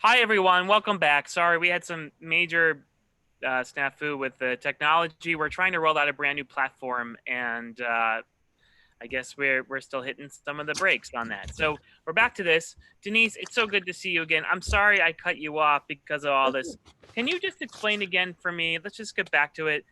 Hi, everyone. Welcome back. Sorry, we had some major snafu with the technology. We're trying to roll out a brand new platform, and I guess we're still hitting some of the brakes on that. So we're back to this. Denise, it's so good to see you again. I'm sorry I cut you off because of all this. Can you just explain again for me? Let's just get back to it.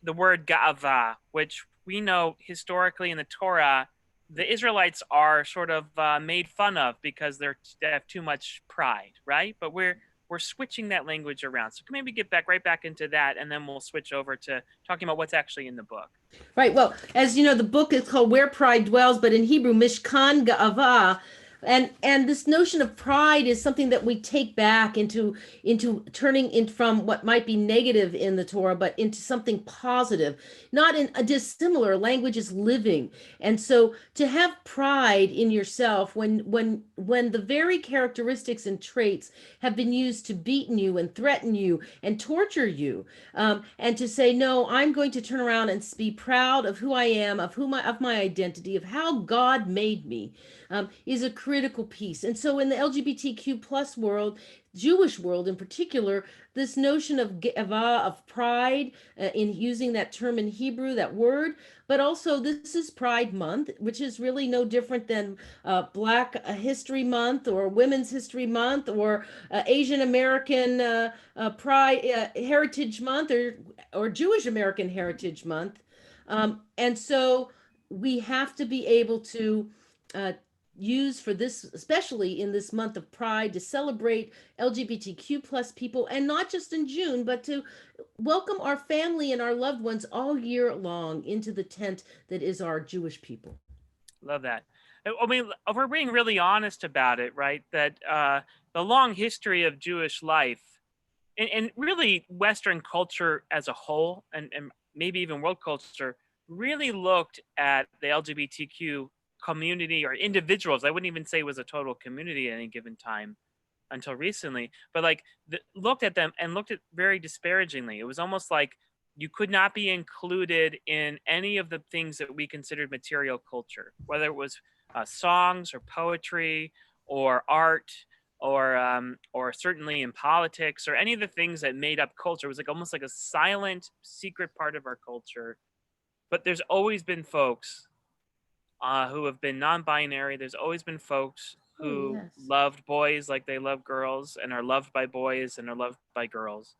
The word ga'ava, which we know historically in the Torah, the Israelites are sort of made fun of because they have too much pride, right? But we're switching that language around. So can maybe get back right back into that, and then we'll switch over to talking about what's actually in the book. Right. Well, as you know, the book is called Where Pride Dwells, but in Hebrew, Mishkan Ga'ava. And this notion of pride is something that we take back into turning in from what might be negative in the Torah, but into something positive. Not in a dissimilar language is living. And so to have pride in yourself when the very characteristics and traits have been used to beaten you and threaten you and torture you, and to say, no, I'm going to turn around and be proud of who I am, of my identity, of how God made me, is a critical piece. And so in the LGBTQ plus world, Jewish world in particular, this notion of geva, of pride, in using that term in Hebrew, that word, but also this is Pride Month, which is really no different than Black History Month or Women's History Month or Asian American Pride Heritage Month or Jewish American Heritage Month. And so we have to be able to uh, use for this, especially in this month of Pride, to celebrate LGBTQ plus people, and not just in June, but to welcome our family and our loved ones all year long into the tent that is our Jewish people. Love that. I mean, if we're being really honest about it, right? That the long history of Jewish life and really Western culture as a whole, and maybe even world culture, really looked at the LGBTQ community or individuals. I wouldn't even say it was a total community at any given time until recently, but like looked at them and looked at very disparagingly. It was almost like you could not be included in any of the things that we considered material culture, whether it was songs or poetry or art or certainly in politics or any of the things that made up culture. It was like almost like a silent, secret part of our culture. But there's always been folks who have been non-binary. There's always been folks Oh, who yes. loved boys like they love girls and are loved by boys and are loved by girls.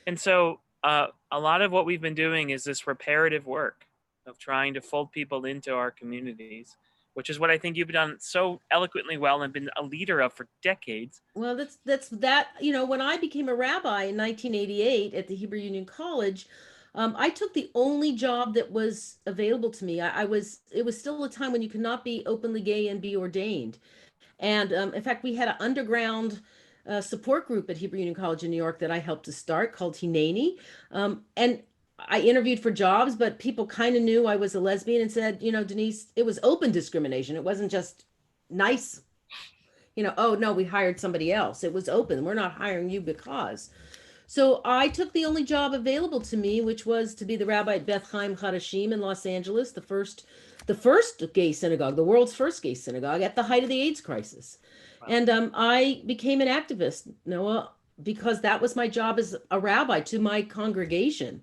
And so a lot of what we've been doing is this reparative work of trying to fold people into our communities, which is what I think you've done so eloquently well and been a leader of for decades. Well, that's that. You know, when I became a rabbi in 1988 at the Hebrew Union College, I took the only job that was available to me. I was. It was still a time when you could not be openly gay and be ordained. And in fact, we had an underground support group at Hebrew Union College in New York that I helped to start called Hineni. And I interviewed for jobs, but people kind of knew I was a lesbian and said, you know, Denise, it was open discrimination. It wasn't just nice, oh no, we hired somebody else. It was open. We're not hiring you because. So I took the only job available to me, which was to be the rabbi at Beth Chaim Hadashim in Los Angeles, the first gay synagogue, the world's first gay synagogue at the height of the AIDS crisis. Wow. And I became an activist, Noah, because that was my job as a rabbi to my congregation.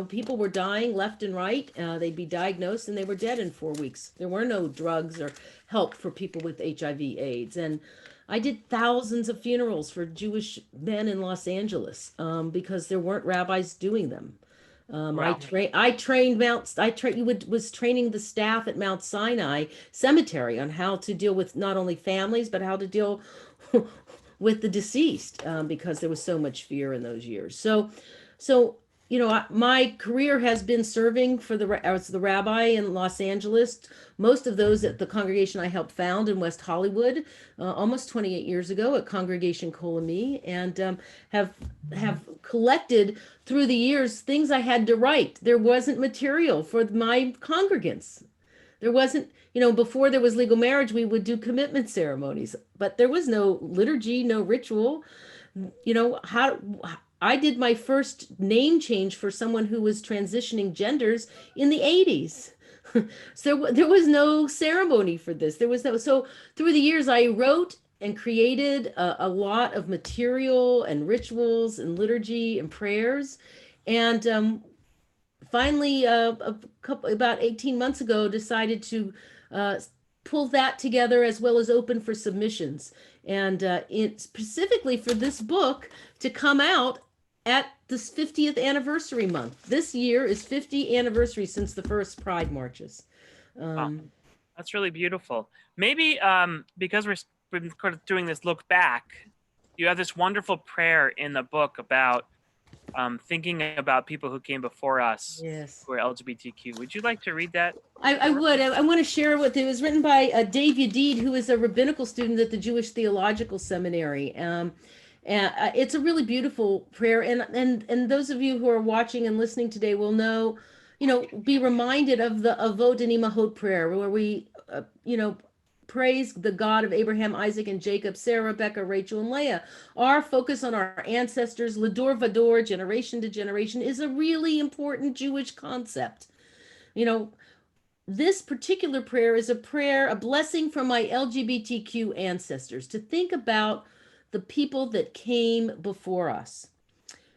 People were dying left and right. They'd be diagnosed and they were dead in 4 weeks. There were no drugs or help for people with HIV/AIDS. And I did thousands of funerals for Jewish men in Los Angeles because there weren't rabbis doing them. Wow. Was training the staff at Mount Sinai Cemetery on how to deal with not only families, but how to deal with the deceased, because there was so much fear in those years. So, my career has been serving as the rabbi in Los Angeles. Most of those at the congregation I helped found in West Hollywood, almost 28 years ago at Congregation Kolami, and have collected through the years things I had to write. There wasn't material for my congregants. There wasn't, before there was legal marriage, we would do commitment ceremonies, but there was no liturgy, no ritual. How I did my first name change for someone who was transitioning genders in the 80s. So there was no ceremony for this. There was no, so through the years I wrote and created a lot of material and rituals and liturgy and prayers. And finally, about 18 months ago, decided to uh, pull that together as well as open for submissions. And specifically for this book to come out at this 50th anniversary month. This year is 50 anniversary since the first Pride marches. Wow, Um, that's really beautiful. Maybe because we've been kind of doing this look back, you have this wonderful prayer in the book about thinking about people who came before us yes. who are LGBTQ. Would you like to read that? I would. I want to share with you. It was written by Dave Yedid, who is a rabbinical student at the Jewish Theological Seminary. And it's a really beautiful prayer. And those of you who are watching and listening today will know, be reminded of the Avot and Imahot prayer, where we, praise the God of Abraham, Isaac, and Jacob, Sarah, Rebecca, Rachel, and Leah. Our focus on our ancestors, Lador Vador, generation to generation, is a really important Jewish concept. You know, this particular prayer is a prayer, a blessing from my LGBTQ ancestors to think about the people that came before us.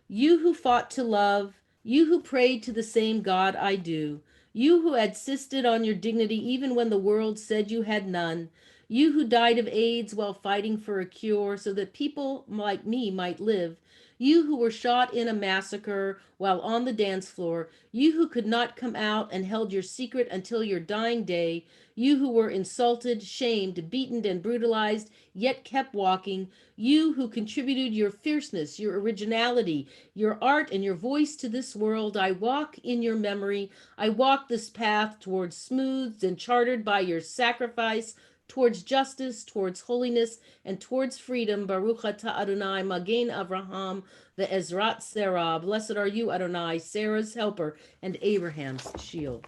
You who fought to love, you who prayed to the same God I do, you who insisted on your dignity even when the world said you had none, you who died of AIDS while fighting for a cure so that people like me might live, you who were shot in a massacre while on the dance floor, you who could not come out and held your secret until your dying day, you who were insulted, shamed, beaten, and brutalized, yet kept walking, you who contributed your fierceness, your originality, your art, and your voice to this world, I walk in your memory. I walk this path towards smoothed and chartered by your sacrifice, towards justice, towards holiness, and towards freedom. Baruch atah Adonai, Magen Avraham, the Ezrat Sarah. Blessed are you, Adonai, Sarah's helper and Abraham's shield.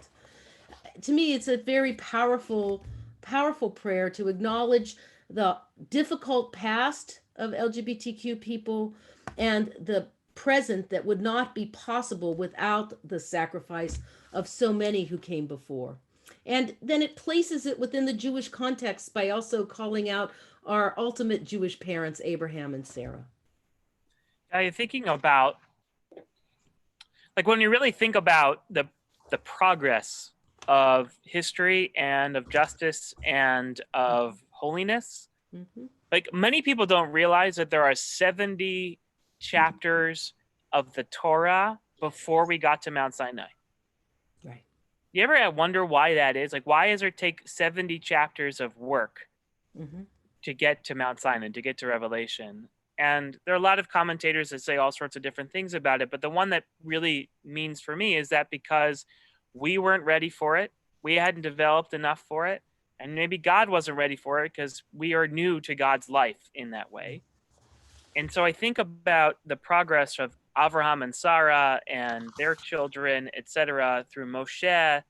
To me, it's a very powerful, powerful prayer to acknowledge the difficult past of LGBTQ people and the present that would not be possible without the sacrifice of so many who came before. And then it places it within the Jewish context by also calling out our ultimate Jewish parents, Abraham and Sarah. Are you thinking about, like, when you really think about the progress of history and of justice and of holiness, Mm-hmm. like, many people don't realize that there are 70 chapters of the Torah before we got to Mount Sinai. Right. You ever wonder why that is? Like, why does it take 70 chapters of work Mm-hmm. to get to Mount Sinai, to get to Revelation? And there are a lot of commentators that say all sorts of different things about it. But the one that really means for me is that because we weren't ready for it, we hadn't developed enough for it, and maybe God wasn't ready for it because we are new to God's life in that way. And so I think about the progress of Abraham and Sarah and their children, etc., through Moshe.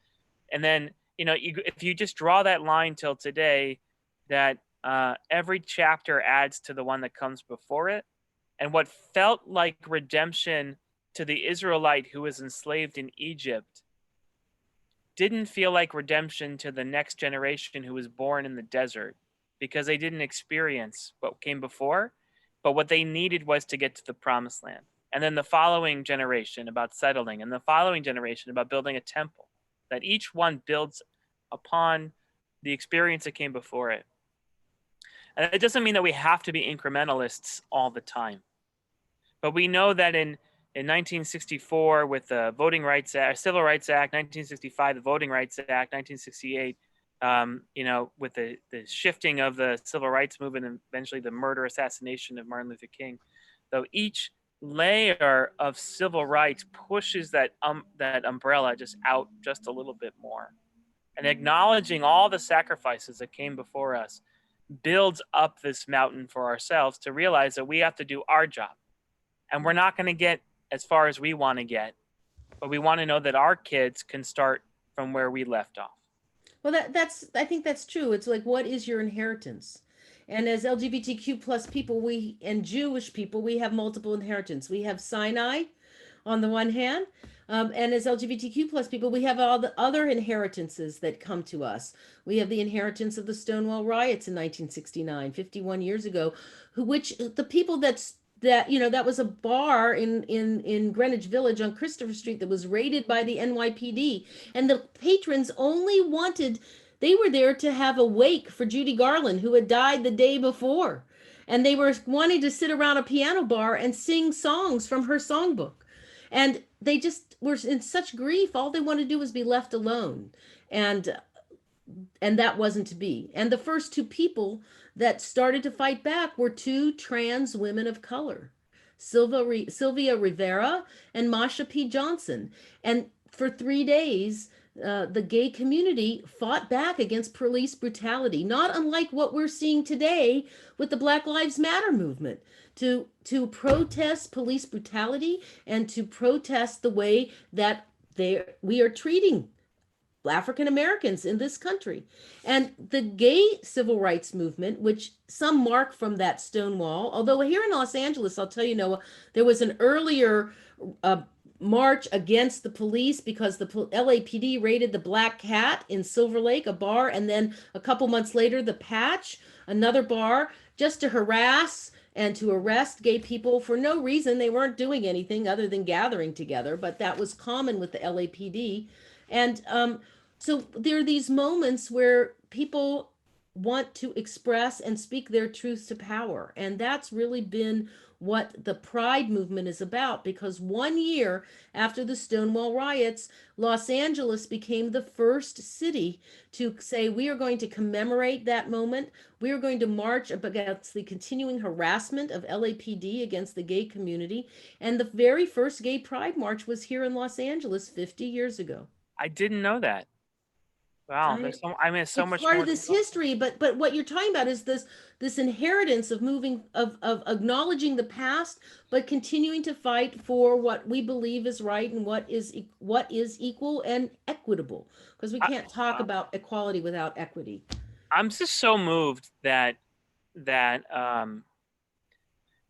And then, if you just draw that line till today, that every chapter adds to the one that comes before it. And what felt like redemption to the Israelite who was enslaved in Egypt didn't feel like redemption to the next generation who was born in the desert, because they didn't experience what came before, but what they needed was to get to the promised land. And then the following generation about settling, and the following generation about building a temple, that each one builds upon the experience that came before it. And it doesn't mean that we have to be incrementalists all the time. But we know that in 1964 with the Voting Rights Act, Civil Rights Act, 1965 the Voting Rights Act, 1968, with the shifting of the civil rights movement and eventually the murder assassination of Martin Luther King, though each layer of civil rights pushes that umbrella just out just a little bit more. And acknowledging all the sacrifices that came before us builds up this mountain for ourselves to realize that we have to do our job. And we're not going to get as far as we want to get, but we want to know that our kids can start from where we left off. Well, I think that's true. It's like, what is your inheritance? And as LGBTQ plus people, and Jewish people, we have multiple inheritance. We have Sinai on the one hand. And as LGBTQ plus people, we have all the other inheritances that come to us. We have the inheritance of the Stonewall riots in 1969, 51 years ago, which the people that was a bar in Greenwich Village on Christopher Street that was raided by the NYPD, and the patrons only wanted, they were there to have a wake for Judy Garland, who had died the day before, and they were wanting to sit around a piano bar and sing songs from her songbook, and they just were in such grief. All they wanted to do was be left alone, and that wasn't to be. And the first two people that started to fight back were two trans women of color, Sylvia Rivera and Masha P. Johnson. And for 3 days, the gay community fought back against police brutality, not unlike what we're seeing today with the Black Lives Matter movement, to protest police brutality and to protest the way that we are treating African Americans in this country. And the gay civil rights movement, which some mark from that Stonewall, although here in Los Angeles, I'll tell you, Noah, there was an earlier march against the police because the LAPD raided the Black Cat in Silver Lake, a bar, and then a couple months later, the Patch, another bar, just to harass and to arrest gay people for no reason. They weren't doing anything other than gathering together, but that was common with the LAPD. And so there are these moments where people want to express and speak their truth to power. And that's really been what the Pride movement is about, because 1 year after the Stonewall riots, Los Angeles became the first city to say, we are going to commemorate that moment. We are going to march against the continuing harassment of LAPD against the gay community. And the very first gay Pride march was here in Los Angeles 50 years ago. I didn't know that. Wow, there's so it's much part more of this history, but what you're talking about is this inheritance of moving of acknowledging the past, but continuing to fight for what we believe is right and what is equal and equitable, because we can't talk about equality without equity. I'm just so moved that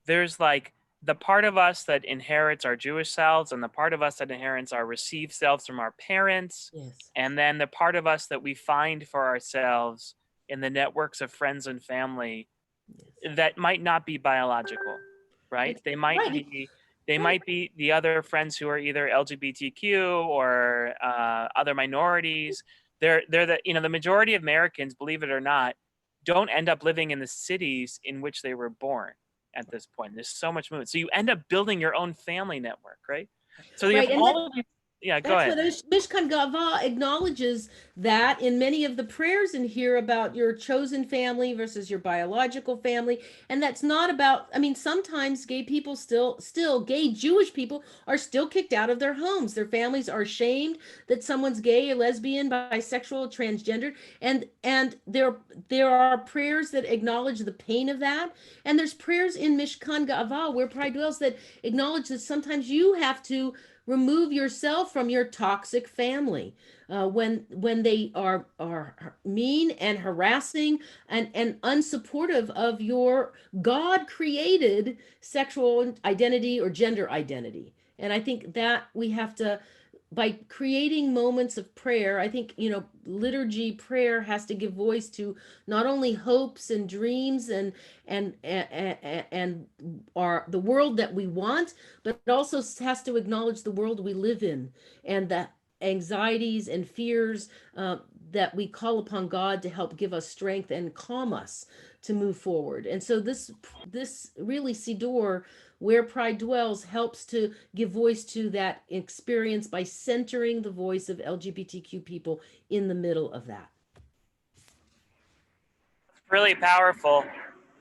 there's like the part of us that inherits our Jewish selves and the part of us that inherits our received selves from our parents. Yes. And then the part of us that we find for ourselves in the networks of friends and family that might not be biological, right? They might be the other friends who are either LGBTQ or other minorities. They're the majority of Americans, believe it or not, don't end up living in the cities in which they were born. At this point, there's so much movement, so you end up building your own family network, right? So you have all of these. Yeah, go ahead. Mishkan Gava acknowledges that in many of the prayers in here about your chosen family versus your biological family. And that's not about, I mean, sometimes gay people still gay Jewish people are still kicked out of their homes. Their families are ashamed that someone's gay or lesbian, bisexual, transgender. And there are prayers that acknowledge the pain of that. And there's prayers in Mishkan Gava, where pride dwells, that acknowledge that sometimes you have to remove yourself from your toxic family when they are mean and harassing and unsupportive of your God created sexual identity or gender identity. And I think that we have to, by creating moments of prayer, I think, liturgy prayer has to give voice to not only hopes and dreams and the world that we want, but it also has to acknowledge the world we live in and the anxieties and fears that we call upon God to help give us strength and calm us to move forward. And so this really Siddur, where pride dwells, helps to give voice to that experience by centering the voice of LGBTQ people in the middle of that. Really powerful,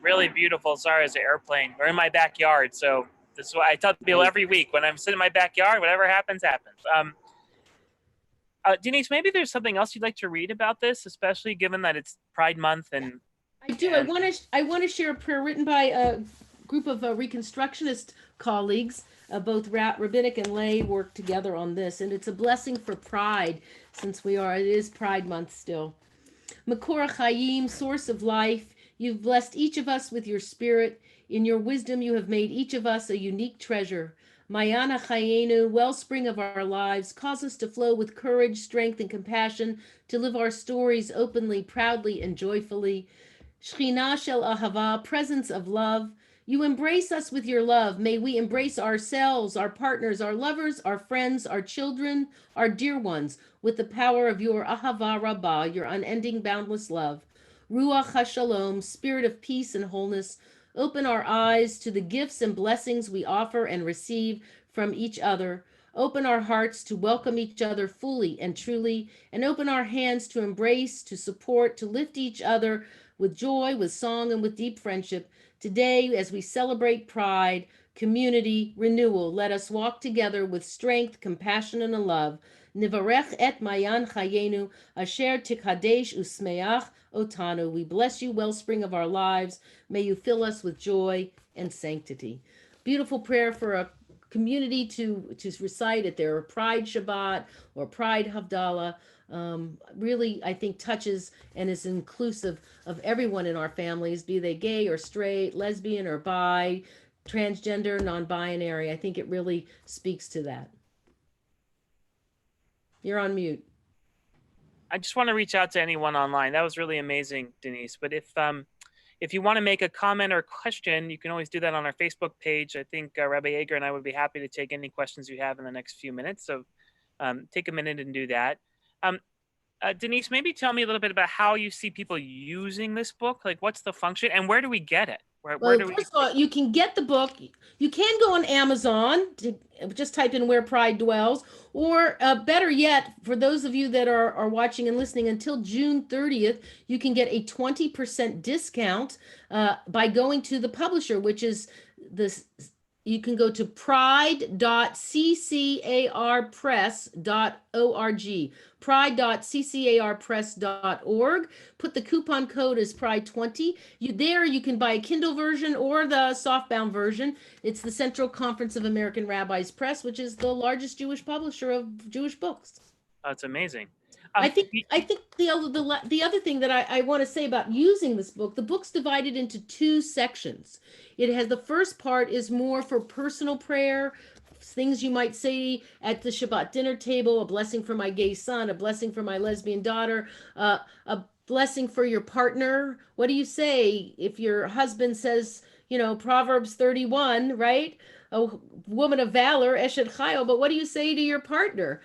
really beautiful. Sorry, it's an airplane. We're in my backyard, so this is what I tell people every week. When I'm sitting in my backyard, whatever happens, happens. Denise, maybe there's something else you'd like to read about this, especially given that it's Pride Month. And I do. I want to share a prayer written by a group of Reconstructionist colleagues, both rabbinic and lay, work together on this, and it's a blessing for Pride, since it is Pride Month still. Makor Chayim, source of life, you've blessed each of us with your spirit. In your wisdom, you have made each of us a unique treasure. Mayana Chayenu, wellspring of our lives, cause us to flow with courage, strength, and compassion, to live our stories openly, proudly, and joyfully. Shechina Shel Ahava, presence of love. You embrace us with your love. May we embrace ourselves, our partners, our lovers, our friends, our children, our dear ones, with the power of your Ahava Rabbah, your unending, boundless love. Ruach HaShalom, spirit of peace and wholeness, open our eyes to the gifts and blessings we offer and receive from each other. Open our hearts to welcome each other fully and truly, and open our hands to embrace, to support, to lift each other with joy, with song, and with deep friendship. Today, as we celebrate pride, community, renewal, let us walk together with strength, compassion, and love. Nivarech et mayan chayenu, asher tikhadesh usmeach otanu. We bless you, wellspring of our lives. May you fill us with joy and sanctity. Beautiful prayer for a community to recite at their Pride Shabbat or Pride Havdalah. Really, I think, touches and is inclusive of everyone in our families, be they gay or straight, lesbian or bi, transgender, non-binary. I think it really speaks to that. You're on mute. I just want to reach out to anyone online. That was really amazing, Denise. But if you want to make a comment or question, you can always do that on our Facebook page. I think Rabbi Eger and I would be happy to take any questions you have in the next few minutes. So take a minute and do that. Denise, maybe tell me a little bit about how you see people using this book. Like, what's the function and where do we get it? Where Well, do we? first of all, you can get the book. You can go on Amazon to just type in Where Pride Dwells, or better yet, for those of you that are watching and listening, until June 30th, you can get a 20% discount by going to the publisher, which is this. You can go to pride.ccarpress.org, pride.ccarpress.org. Put the coupon code as Pride20. You can buy a Kindle version or the softbound version. It's the Central Conference of American Rabbis Press, which is the largest Jewish publisher of Jewish books. That's amazing. I think the other thing that I want to say about using this book, the book's divided into two sections. It has, the first part is more for personal prayer, things you might say at the Shabbat dinner table, a blessing for my gay son, a blessing for my lesbian daughter, a blessing for your partner. What do you say if your husband says, Proverbs 31, right? A woman of valor, Eshet Chayil, but what do you say to your partner?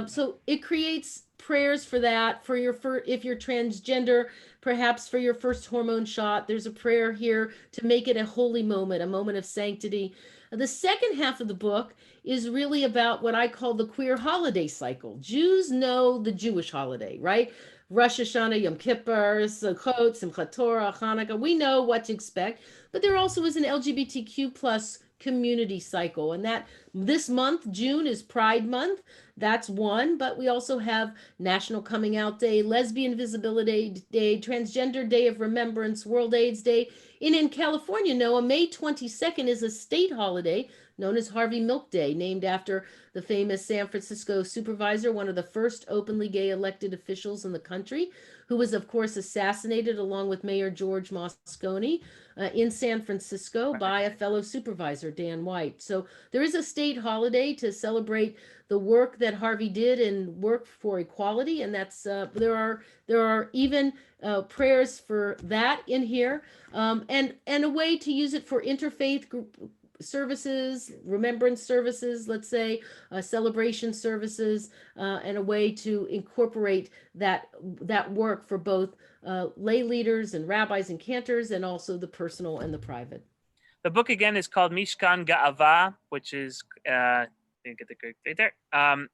So it creates prayers for that, if you're transgender, perhaps for your first hormone shot. There's a prayer here to make it a holy moment, a moment of sanctity. The second half of the book is really about what I call the queer holiday cycle. Jews know the Jewish holiday, right? Rosh Hashanah, Yom Kippur, Sukkot, Simchat Torah, Hanukkah. We know what to expect, but there also is an LGBTQ plus community cycle, and that this month, June, is Pride Month. That's one, but we also have National Coming Out Day, Lesbian Visibility Day, Transgender Day of Remembrance, World AIDS Day. And in California, Noah, May 22nd is a state holiday known as Harvey Milk Day, named after the famous San Francisco supervisor, one of the first openly gay elected officials in the country, who was, of course, assassinated along with Mayor George Moscone in San Francisco by a fellow supervisor, Dan White. So there is a state holiday to celebrate the work that Harvey did and work for equality, and that's there are even prayers for that in here, and a way to use it for interfaith group services, remembrance services, let's say, celebration services, and a way to incorporate that work for both lay leaders and rabbis and cantors, and also the personal and the private. The book again is called Mishkan Ga'ava, which is didn't get the correct date there.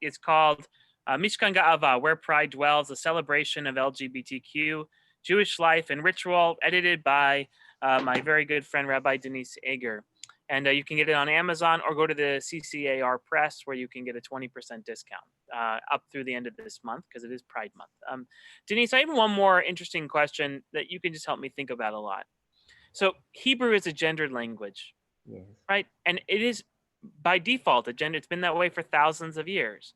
It's called Mishkan Ga'ava, Where Pride Dwells, a celebration of LGBTQ, Jewish life and ritual, edited by my very good friend, Rabbi Denise Eger. And you can get it on Amazon or go to the CCAR Press, where you can get a 20% discount up through the end of this month, because it is Pride Month. Denise, I have one more interesting question that you can just help me think about a lot. So Hebrew is a gendered language, yes, right? And it is by default a gender. It's been that way for thousands of years.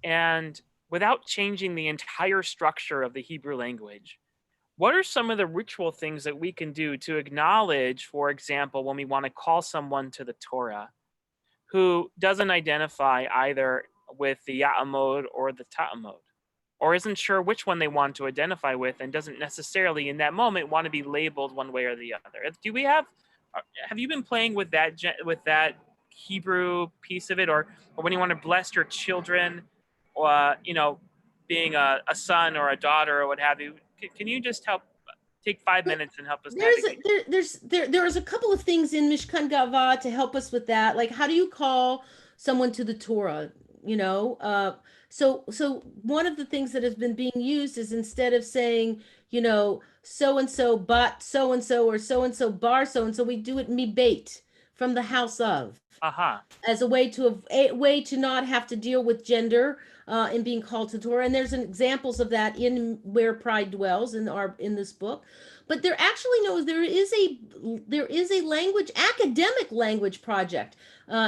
And without changing the entire structure of the Hebrew language, what are some of the ritual things that we can do to acknowledge, for example, when we want to call someone to the Torah who doesn't identify either with the Ya'amod or the Ta'amod, or isn't sure which one they want to identify with, and doesn't necessarily in that moment want to be labeled one way or the other. Do we have you been playing with that Hebrew piece of it, or when you want to bless your children, or being a son or a daughter or what have you? Can you just take 5 minutes and help us navigate? There's a couple of things in Mishkan Gava to help us with that. Like, how do you call someone to the Torah? You know, so one of the things that has been being used is, instead of saying, so and so but so and so, or so and so bar so and so, we do it mibait, from the house of, Aha. as a way to not have to deal with gender in being called to Torah. And there's examples of that in Where Pride Dwells in this book. But there is a academic language project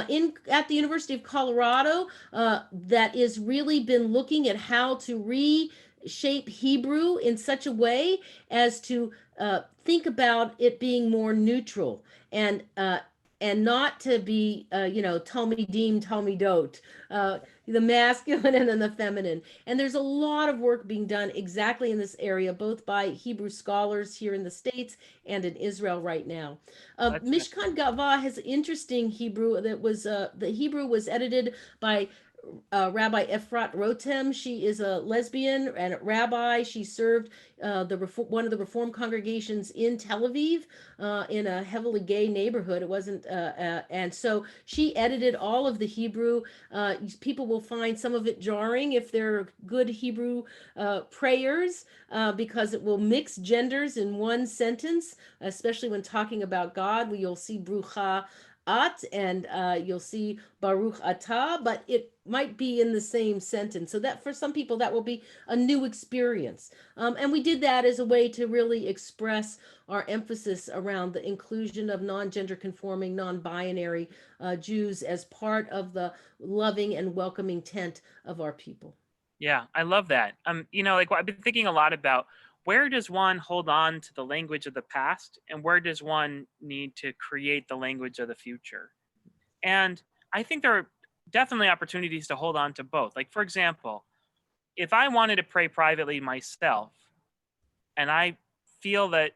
in at the University of Colorado that is really been looking at how to reshape Hebrew in such a way as to think about it being more neutral, and not to be, Talmidim, Talmidot, the masculine and then the feminine. And there's a lot of work being done exactly in this area, both by Hebrew scholars here in the States and in Israel right now. Mishkan Gava has interesting Hebrew the Hebrew was edited by Rabbi Efrat Rotem. She is a lesbian and a rabbi. She served one of the Reform congregations in Tel Aviv, in a heavily gay neighborhood. It wasn't, and so she edited all of the Hebrew. People will find some of it jarring if they're good Hebrew prayers, because it will mix genders in one sentence, especially when talking about God. You'll see Brucha at, and you'll see Baruch Atah, but it might be in the same sentence. So that for some people, that will be a new experience. And we did that as a way to really express our emphasis around the inclusion of non-gender conforming, non-binary Jews as part of the loving and welcoming tent of our people. Yeah, I love that. Like, I've been thinking a lot about, where does one hold on to the language of the past, and where does one need to create the language of the future? And I think there are definitely opportunities to hold on to both. Like, for example, if I wanted to pray privately myself, and I feel that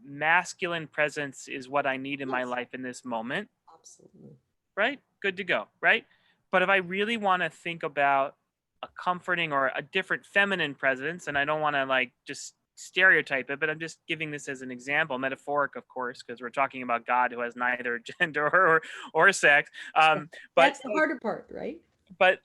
masculine presence is what I need in my life in this moment, Absolutely. right? Good to go, right? But if I really want to think about a comforting or a different feminine presence, and I don't want to like just stereotype it, but I'm just giving this as an example, metaphoric, of course, because we're talking about God who has neither gender or sex. But that's the harder part, right? But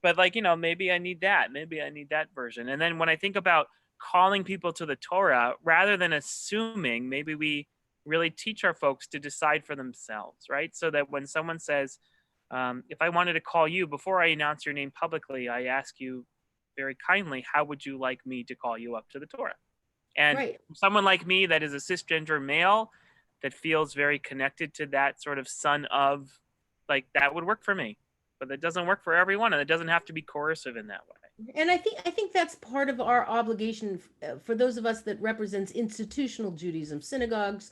like, maybe I need that. Maybe I need that version. And then when I think about calling people to the Torah, rather than assuming, maybe we really teach our folks to decide for themselves, right? So that when someone says, if I wanted to call you, before I announce your name publicly, I ask you very kindly, how would you like me to call you up to the Torah? And Right. someone like me that is a cisgender male that feels very connected to that sort of son of, like, that would work for me. But it doesn't work for everyone, and it doesn't have to be coercive in that way. And I think that's part of our obligation for those of us that represents institutional Judaism, synagogues,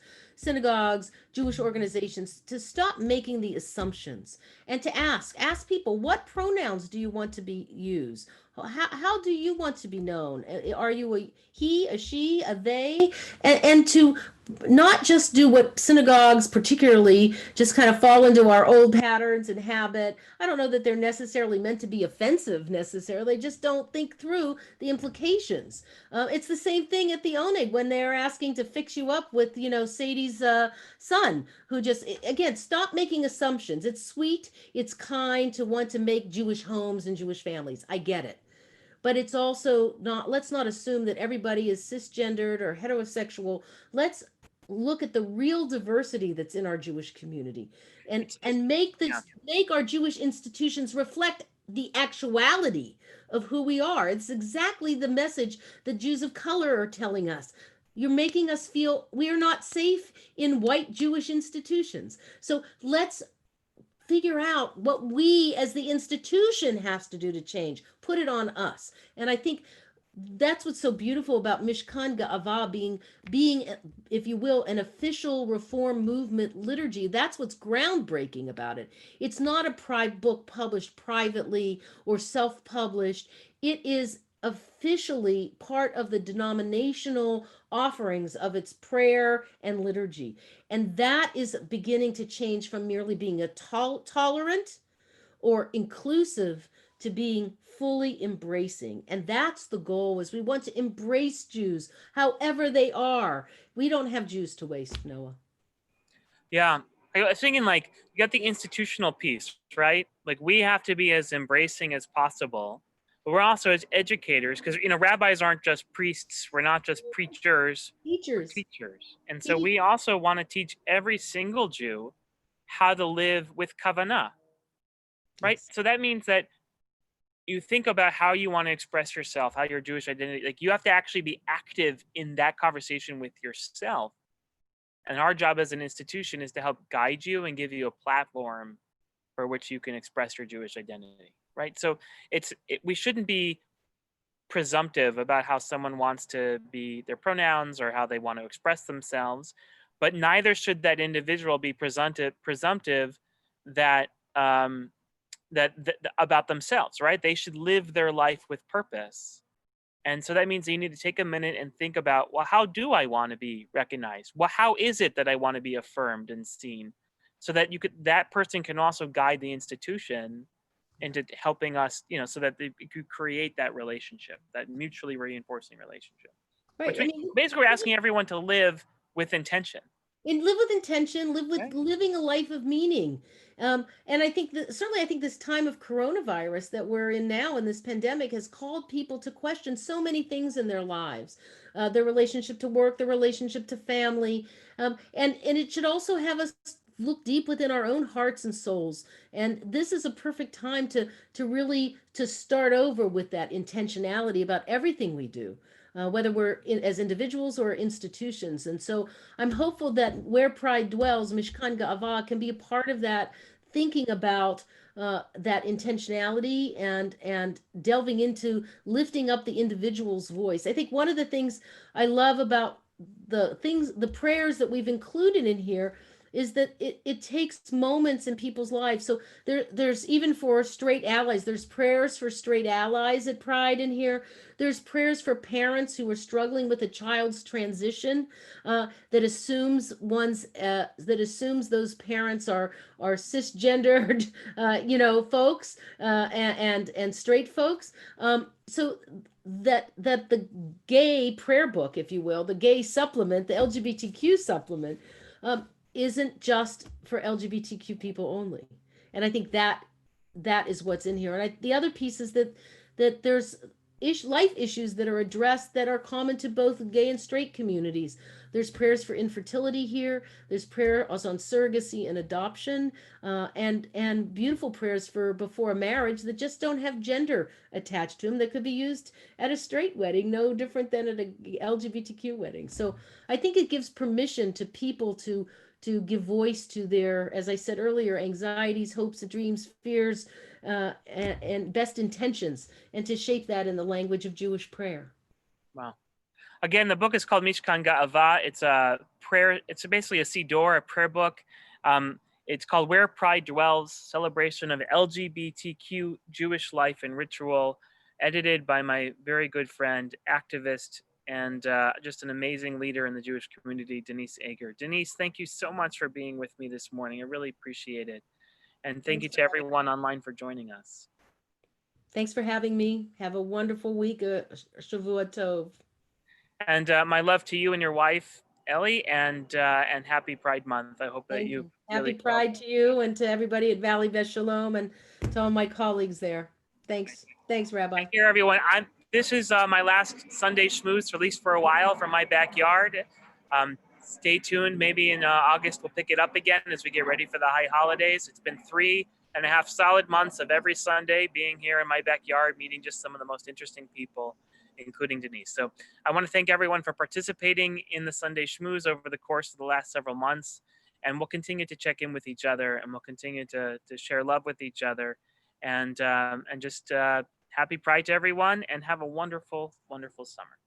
Jewish organizations, to stop making the assumptions and to ask people, what pronouns do you want to be used? How do you want to be known? Are you a he, a she, a they? And to not just do what synagogues particularly just kind of fall into our old patterns and habit. I don't know that they're necessarily meant to be offensive necessarily. They just don't think through the implications. It's the same thing at the Oneg when they're asking to fix you up with, Sadie's son, who just, again, stop making assumptions. It's sweet, it's kind to want to make Jewish homes and Jewish families. I get it. But it's also not, let's not assume that everybody is cisgendered or heterosexual. Let's look at the real diversity that's in our Jewish community, and make our Jewish institutions reflect the actuality of who we are. It's exactly the message that Jews of color are telling us. You're making us feel we are not safe in white Jewish institutions. So let's figure out what we as the institution has to do to change, put it on us. And I think that's what's so beautiful about Mishkan Ga'ava being, if you will, an official reform movement liturgy. That's what's groundbreaking about it. It's not a private book published privately or self-published. It is officially part of the denominational offerings of its prayer and liturgy. And that is beginning to change from merely being a tolerant or inclusive to being fully embracing. And that's the goal, is we want to embrace Jews however they are. We don't have Jews to waste, Noah. Yeah. I was thinking, like, you got the institutional piece, right? Like, we have to be as embracing as possible, but we're also as educators, because, rabbis aren't just priests. We're not just preachers, we're Teachers. teachers. And so Teach. we also want to teach every single Jew how to live with kavanah, right? Yes. So that means that you think about how you want to express yourself, how your Jewish identity, like, you have to actually be active in that conversation with yourself. And our job as an institution is to help guide you and give you a platform for which you can express your Jewish identity, right? So we shouldn't be presumptive about how someone wants to be, their pronouns, or how they want to express themselves, but neither should that individual be presumptive that about themselves, right? They should live their life with purpose. And so that means you need to take a minute and think about, well, how do I want to be recognized? Well, how is it that I want to be affirmed and seen? So that that person can also guide the institution into helping us, so that they could create that relationship, that mutually reinforcing relationship. Right. Which I mean, basically we're asking everyone to live with intention. and live with intention, live with Right? living a life of meaning. And I think that certainly, I think this time of coronavirus that we're in now, in this pandemic, has called people to question so many things in their lives, their relationship to work, their relationship to family, and it should also have us look deep within our own hearts and souls. And this is a perfect time to really to start over with that intentionality about everything we do. Whether we're as individuals or institutions. And so I'm hopeful that where pride dwells, Mishkan Ga'ava can be a part of that, thinking about that intentionality and delving into lifting up the individual's voice. I think one of the things I love about the prayers that we've included in here is that it takes moments in people's lives. So there's even for straight allies, there's prayers for straight allies at Pride in here. There's prayers for parents who are struggling with a child's transition, that assumes those parents are cisgendered, folks, and straight folks. So that the gay prayer book, if you will, the gay supplement, the LGBTQ supplement, isn't just for LGBTQ people only. And I think that is what's in here. And the other piece is that there's life issues that are addressed that are common to both gay and straight communities. There's prayers for infertility here. There's prayers on surrogacy and adoption, and beautiful prayers for before a marriage that just don't have gender attached to them, that could be used at a straight wedding, no different than at a LGBTQ wedding. So I think it gives permission to people to give voice to their, as I said earlier, anxieties, hopes, dreams, fears, and best intentions, and to shape that in the language of Jewish prayer. Wow. Again, the book is called Mishkan Ga'ava. It's a prayer. It's basically a siddur, a prayer book. It's called Where Pride Dwells, Celebration of LGBTQ Jewish Life and Ritual, edited by my very good friend, activist, and just an amazing leader in the Jewish community, Denise Eger. Denise, thank you so much for being with me this morning. I really appreciate it. And thank you to everyone online for joining us. Thanks for having me. Have a wonderful week. Shavua Tov. And my love to you and your wife, Ellie, and happy Pride Month. I hope that you Happy really Pride to you and to everybody at Valley Shalom and to all my colleagues there. Thanks, Rabbi. Thank you, everyone. This is my last Sunday schmooze, at least for a while, from my backyard. Stay tuned. Maybe in August we'll pick it up again as we get ready for the high holidays. It's been 3.5 solid months of every Sunday being here in my backyard, meeting just some of the most interesting people, including Denise. So I want to thank everyone for participating in the Sunday schmooze over the course of the last several months. And we'll continue to check in with each other, and we'll continue to share love with each other, and just happy Pride to everyone, and have a wonderful, wonderful summer.